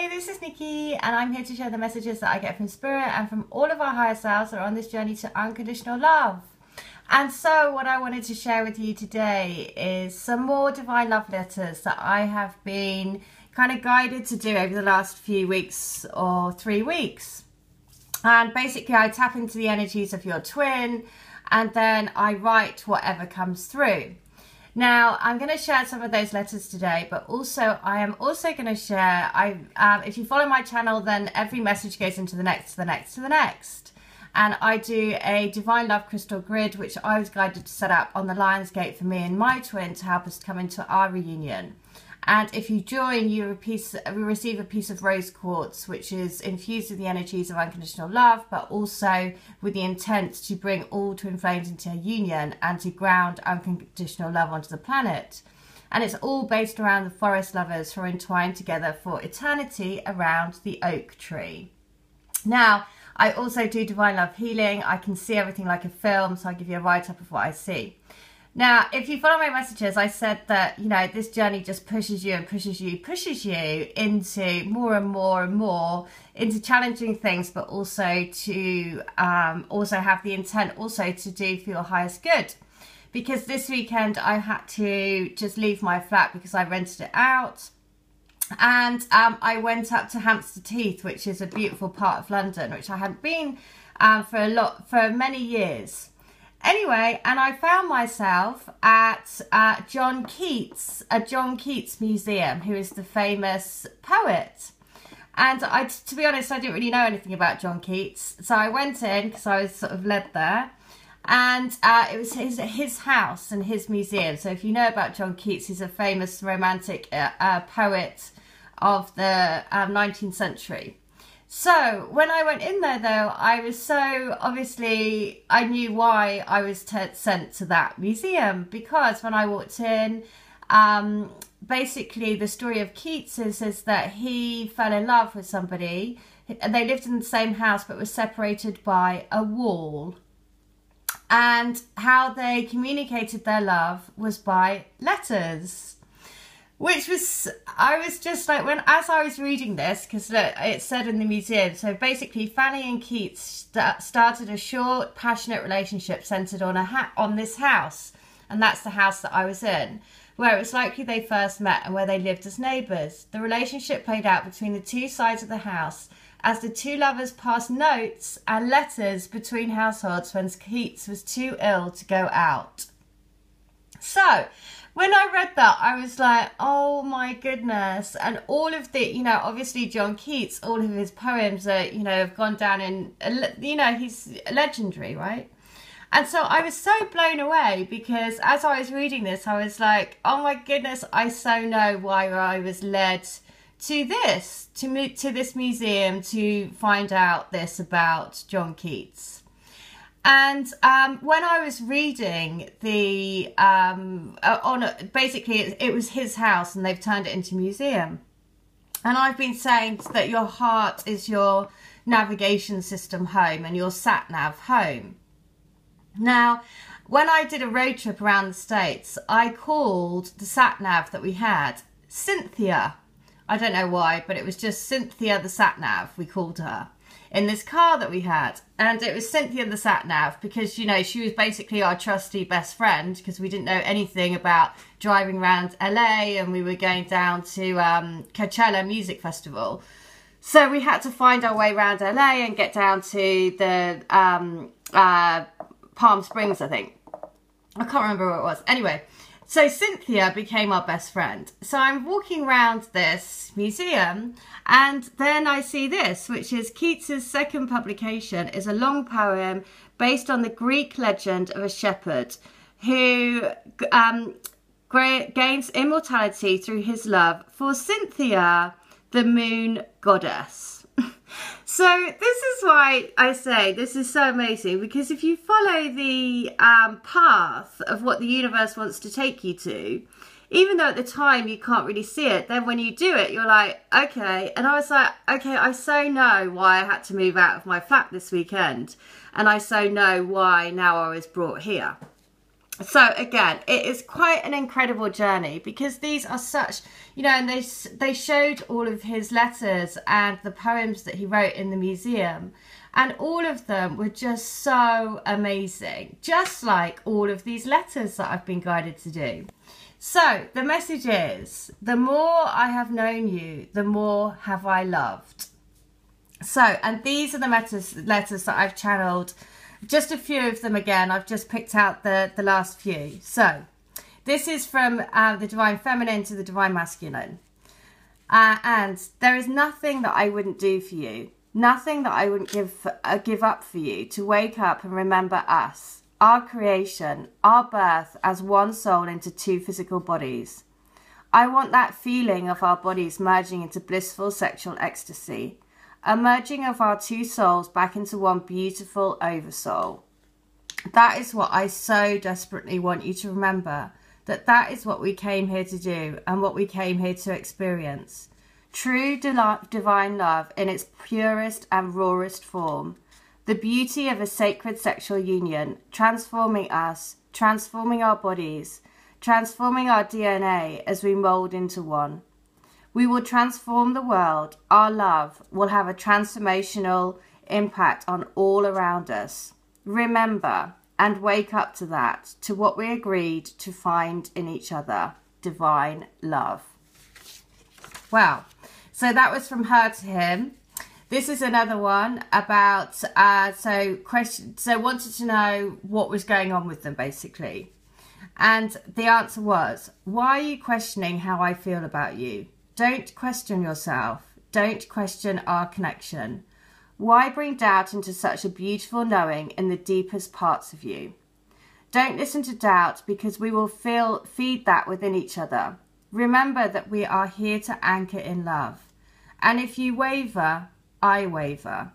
Hey, this is Nikki, and I'm here to share the messages that I get from Spirit and from all of our higher selves that are on this journey to unconditional love. And so what I wanted to share with you today is some more divine love letters that I have been kind of guided to do over the last few weeks or 3 weeks. And basically I tap into the energies of your twin and then I write whatever comes through. Now, I'm going to share some of those letters today, but also I am also going to share, if you follow my channel, then every message goes into the next, to the next, to the next. And I do a Divine Love Crystal Grid, which I was guided to set up on the Lion's Gate for me and my twin to help us come into our reunion. And if you join, you receive a piece of rose quartz, which is infused with the energies of unconditional love, but also with the intent to bring all twin flames into a union and to ground unconditional love onto the planet. And it's all based around the forest lovers who are entwined together for eternity around the oak tree. Now, I also do divine love healing. I can see everything like a film, so I give you a write-up of what I see. Now, if you follow my messages, I said that, you know, this journey just pushes you and pushes you into more and more and more into challenging things, but also to also have the intent also to do for your highest good. Because this weekend I had to just leave my flat because I rented it out. And I went up to Hampstead Heath, which is a beautiful part of London, which I hadn't been for many years. Anyway, and I found myself at a John Keats museum, who is the famous poet. And to be honest, I didn't really know anything about John Keats. So I went in because I was sort of led there. And it was his house and his museum. So if you know about John Keats, he's a famous romantic poet of the 19th century. So when I went in there, though, I was so, obviously, I knew why I was sent to that museum, because when I walked in, basically the story of Keats is that he fell in love with somebody. They lived in the same house but were separated by a wall. And how they communicated their love was by letters. Which was, I was just like, as I was reading this, because look, it said in the museum, so basically Fanny and Keats started a short, passionate relationship centred on this house. And that's the house that I was in, where it was likely they first met and where they lived as neighbours. The relationship played out between the two sides of the house as the two lovers passed notes and letters between households when Keats was too ill to go out. So, when I read that, I was like, oh my goodness. And all of the, you know, obviously John Keats, all of his poems are, you know, have gone down in, you know, he's legendary, right? And so I was so blown away because as I was reading this, I was like, oh my goodness, I so know why I was led to this, to this museum to find out this about John Keats. And when I was reading the, basically it was his house and they've turned it into a museum. And I've been saying that your heart is your navigation system home and your sat-nav home. Now, when I did a road trip around the States, I called the sat-nav that we had Cynthia. I don't know why, but it was just Cynthia the sat-nav, we called her, in this car that we had. And it was Cynthia the sat-nav because, you know, she was basically our trusty best friend because we didn't know anything about driving around LA and we were going down to Coachella Music Festival. So we had to find our way around LA and get down to the Palm Springs, I think. I can't remember where it was. Anyway, so Cynthia became our best friend. So I'm walking around this museum and then I see this, which is Keats's second publication, is a long poem based on the Greek legend of a shepherd who gains immortality through his love for Cynthia, the moon goddess. So this is why I say this is so amazing, because if you follow the path of what the universe wants to take you to, even though at the time you can't really see it, then when you do it, you're like, okay. And I was like, okay, I so know why I had to move out of my flat this weekend. And I so know why now I was brought here. So again, it is quite an incredible journey, because these are such, you know, and they showed all of his letters and the poems that he wrote in the museum, and all of them were just so amazing, just like all of these letters that I've been guided to do. So the message is, the more I have known you, the more have I loved. So, and these are the letters that I've channeled. Just a few of them again. I've just picked out the last few. So this is from the Divine Feminine to the Divine Masculine. And there is nothing that I wouldn't do for you. Nothing that I wouldn't give up for you to wake up and remember us, our creation, our birth as one soul into two physical bodies. I want that feeling of our bodies merging into blissful sexual ecstasy, a merging of our two souls back into one beautiful oversoul. That is what I so desperately want you to remember, that is what we came here to do and what we came here to experience. True divine love in its purest and rawest form. The beauty of a sacred sexual union, transforming us, transforming our bodies, transforming our DNA as we mold into one. We will transform the world. Our love will have a transformational impact on all around us. Remember and wake up to that, to what we agreed to find in each other. Divine love. Wow. So that was from her to him. This is another one about, so wanted to know what was going on with them, basically. And the answer was, why are you questioning how I feel about you? Don't question yourself. Don't question our connection. Why bring doubt into such a beautiful knowing in the deepest parts of you? Don't listen to doubt, because we will feed that within each other. Remember that we are here to anchor in love. And if you waver, I waver.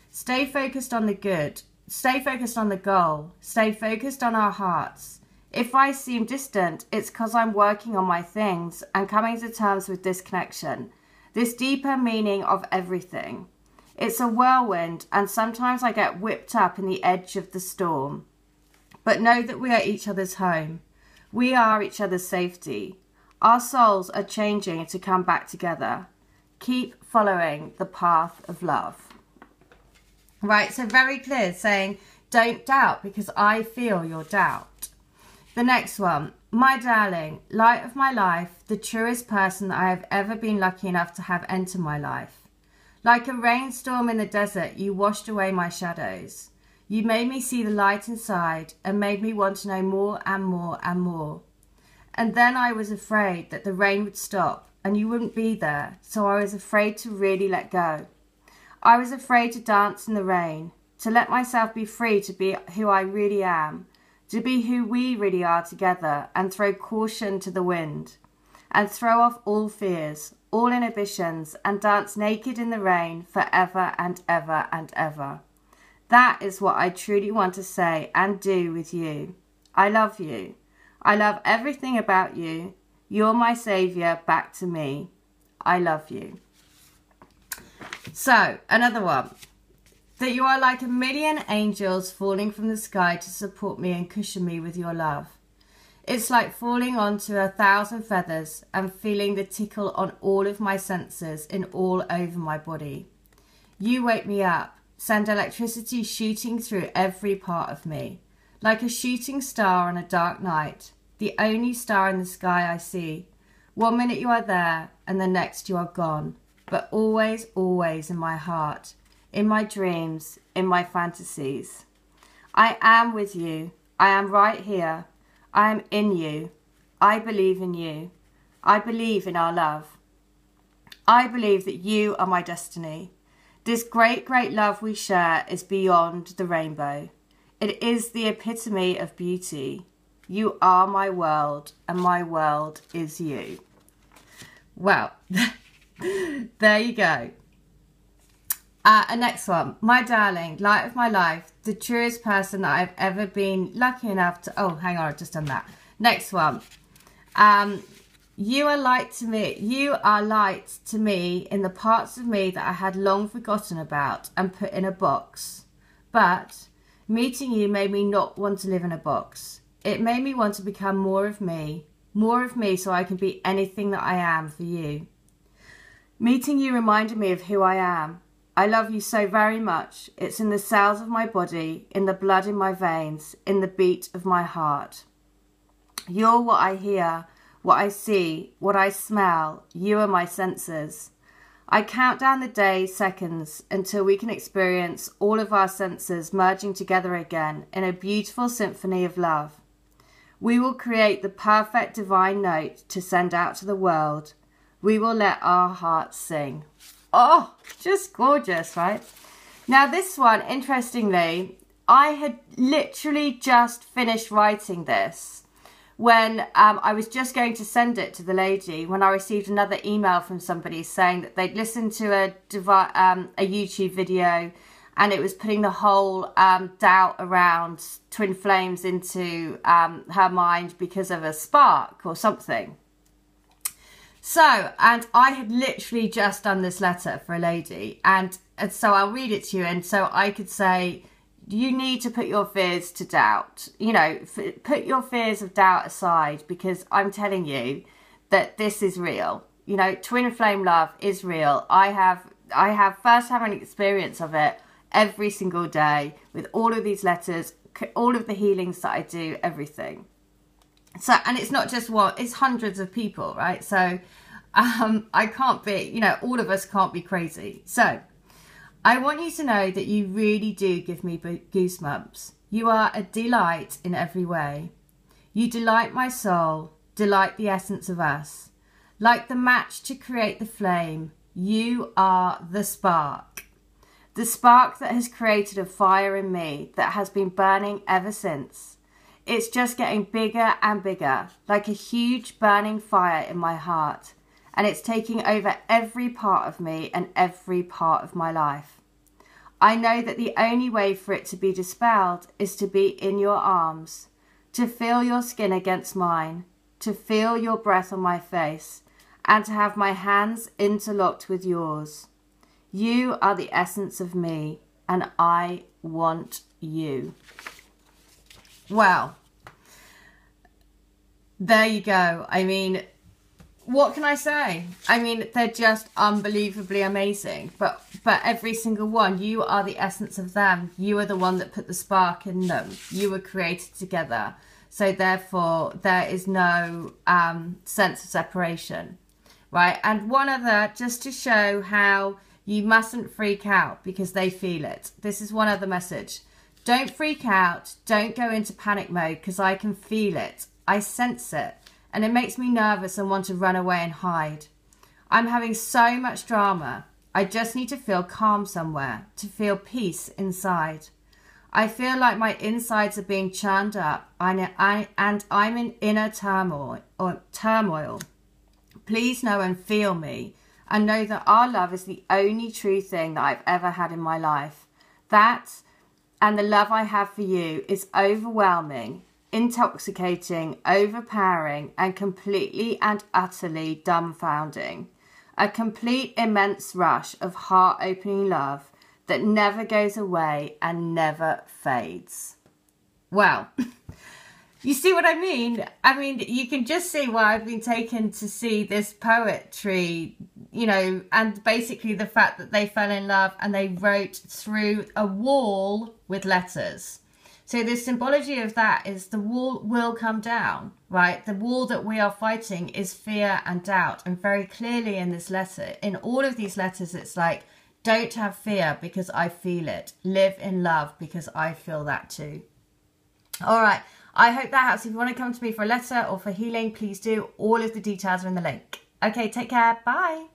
Stay focused on the good. Stay focused on the goal. Stay focused on our hearts. If I seem distant, it's because I'm working on my things and coming to terms with this connection, this deeper meaning of everything. It's a whirlwind, and sometimes I get whipped up in the edge of the storm. But know that we are each other's home. We are each other's safety. Our souls are changing to come back together. Keep following the path of love. Right, so very clear, saying, don't doubt, because I feel your doubt. The next one, my darling, light of my life, the truest person that I have ever been lucky enough to have enter my life. Like a rainstorm in the desert, you washed away my shadows. You made me see the light inside and made me want to know more and more and more. And then I was afraid that the rain would stop and you wouldn't be there, so I was afraid to really let go. I was afraid to dance in the rain, to let myself be free to be who I really am, to be who we really are together, and throw caution to the wind, and throw off all fears, all inhibitions, and dance naked in the rain forever and ever and ever. That is what I truly want to say and do with you. I love you. I love everything about you. You're my saviour back to me. I love you. So, another one. That you are like a million angels falling from the sky to support me and cushion me with your love. It's like falling onto 1,000 feathers and feeling the tickle on all of my senses and all over my body. You wake me up, send electricity shooting through every part of me, like a shooting star on a dark night, the only star in the sky I see. 1 minute you are there and the next you are gone, but always, always in my heart, in my dreams, in my fantasies. I am with you. I am right here. I am in you. I believe in you. I believe in our love. I believe that you are my destiny. This great, great love we share is beyond the rainbow. It is the epitome of beauty. You are my world, and my world is you. Well, there you go. And next one. My darling, light of my life, the truest person that I've ever been lucky enough to... Oh, hang on, I've just done that. Next one. You are light to me. You are light to me in the parts of me that I had long forgotten about and put in a box. But meeting you made me not want to live in a box. It made me want to become more of me so I can be anything that I am for you. Meeting you reminded me of who I am. I love you so very much. It's in the cells of my body, in the blood in my veins, in the beat of my heart. You're what I hear, what I see, what I smell. You are my senses. I count down the days, seconds, until we can experience all of our senses merging together again in a beautiful symphony of love. We will create the perfect divine note to send out to the world. We will let our hearts sing. Oh, just gorgeous, right? Now this one, interestingly, I had literally just finished writing this when I was just going to send it to the lady, when I received another email from somebody saying that they'd listened to a YouTube video and it was putting the whole doubt around twin flames into her mind because of a spark or something. So, and I had literally just done this letter for a lady, and so I'll read it to you, and so I could say, you need to put your fears to doubt, you know, put your fears of doubt aside, because I'm telling you that this is real. You know, twin flame love is real. I have first-hand experience of it every single day with all of these letters, all of the healings that I do, everything. So, and it's not just one, it's hundreds of people, right? So I can't be, you know, all of us can't be crazy. So I want you to know that you really do give me goosebumps. You are a delight in every way. You delight my soul, delight the essence of us. Like the match to create the flame, you are the spark. The spark that has created a fire in me that has been burning ever since. It's just getting bigger and bigger, like a huge burning fire in my heart. And it's taking over every part of me and every part of my life. I know that the only way for it to be dispelled is to be in your arms, to feel your skin against mine, to feel your breath on my face, and to have my hands interlocked with yours. You are the essence of me, and I want you. Well, there you go. I mean, what can I say? I mean, they're just unbelievably amazing. But every single one, you are the essence of them. You are the one that put the spark in them. You were created together. So therefore, there is no sense of separation, right? And one other, just to show how you mustn't freak out because they feel it. This is one other message. Don't freak out. Don't go into panic mode because I can feel it. I sense it. And it makes me nervous and want to run away and hide. I'm having so much drama. I just need to feel calm somewhere, to feel peace inside. I feel like my insides are being churned up and I'm in inner turmoil. Please know and feel me and know that our love is the only true thing that I've ever had in my life. That and the love I have for you is overwhelming, intoxicating, overpowering, and completely and utterly dumbfounding. A complete immense rush of heart-opening love that never goes away and never fades. Well, you see what I mean? I mean, you can just see why I've been taken to see this poetry, you know, and basically the fact that they fell in love and they wrote through a wall with letters. So the symbology of that is the wall will come down, right? The wall that we are fighting is fear and doubt. And very clearly in this letter, in all of these letters, it's like, don't have fear because I feel it. Live in love because I feel that too. All right. I hope that helps. If you want to come to me for a letter or for healing, please do. All of the details are in the link. Okay, take care. Bye.